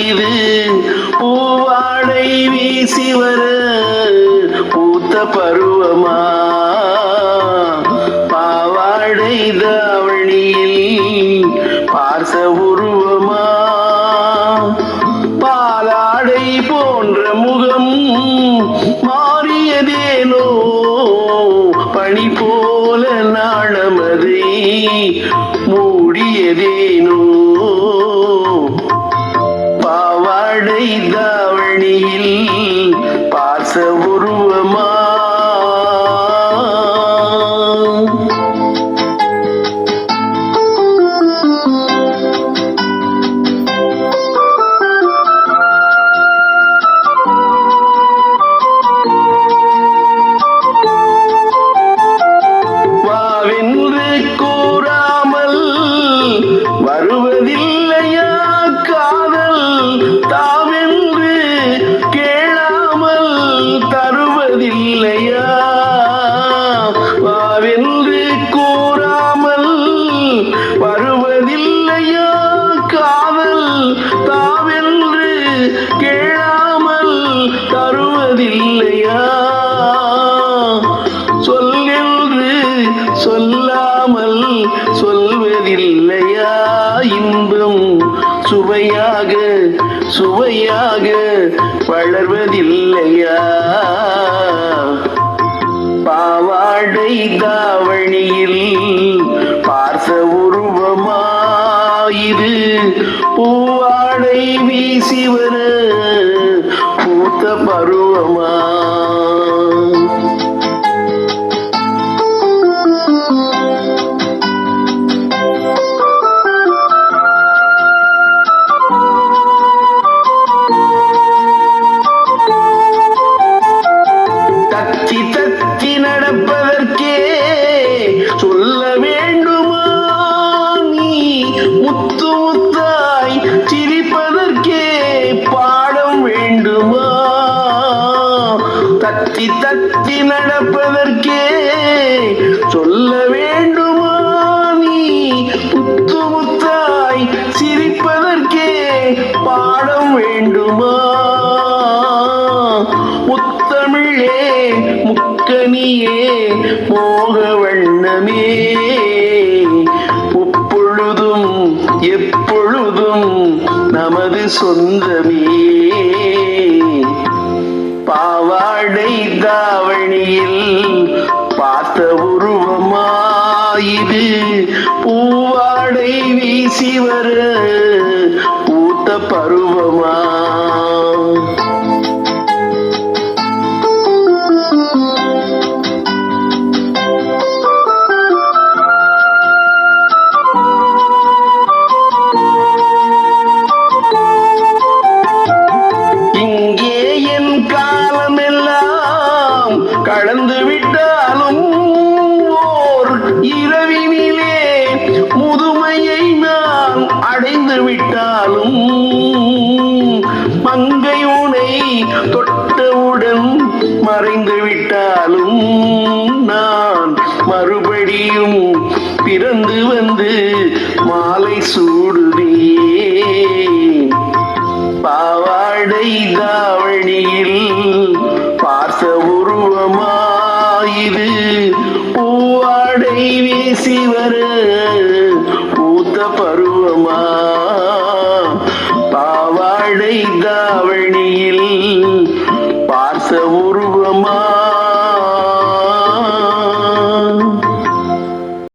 இது பூவாடை வீசி வர பூத்த பருவமா பாவாடை தாவணியில் பார்த்த உருவமா பாலாடை போன்ற முகம் மாறியதேனோ பனி போல நாணமதை மூடியதேனோ பாவாடை தாவணியில் பார்த்த உருவமா வருவதில்லையா காதல் தாவென்று கேளாமல் தருவதில்லையா வாவென்று கூறாமல் வருவதில்லையா காதல் தாவென்று கேளாமல் தருவதில்லையா சொல்லென்று சொல்லாமல் சொல்வதில்லையா இன்பம் சுவையாக சுவையாக வளர்வதில்லையா பாவாடை தாவணியில் பார்த்த உருவமா இது பூவாடை வீசி வர பூத்த பருவமா தத்தி நடப்பதற்கே சொல்ல வேண்டுமா நீ முத்து முத்தாய் சிரிப்பதற்கே பாடம் வேண்டுமா தத்தி நடப்பதற்கே சொல்ல வேண்டுமா நீ முத்து முத்தாய் சிரிப்பதற்கே பாடம் வேண்டுமா முத்தமிழே முக்கனியே மோக வண்ணமே முப்பொழுதும் எப்பொழுதும் நமது சொந்தமே பாவாடை தாவணியில் பார்த்த உருவமா இது பூவாடை வீசி வர பூத்த பருவமா கடந்து விட்டாலும் ஓர் இரவினிலே முதுமையை நான் அடைந்து விட்டாலும் மங்கை உனை தொட்டவுடன் மறைந்து விட்டாலும் நான் மறுபடியும் பிறந்து வந்து மாலை சூடுவே பாவாடை தாவணியில்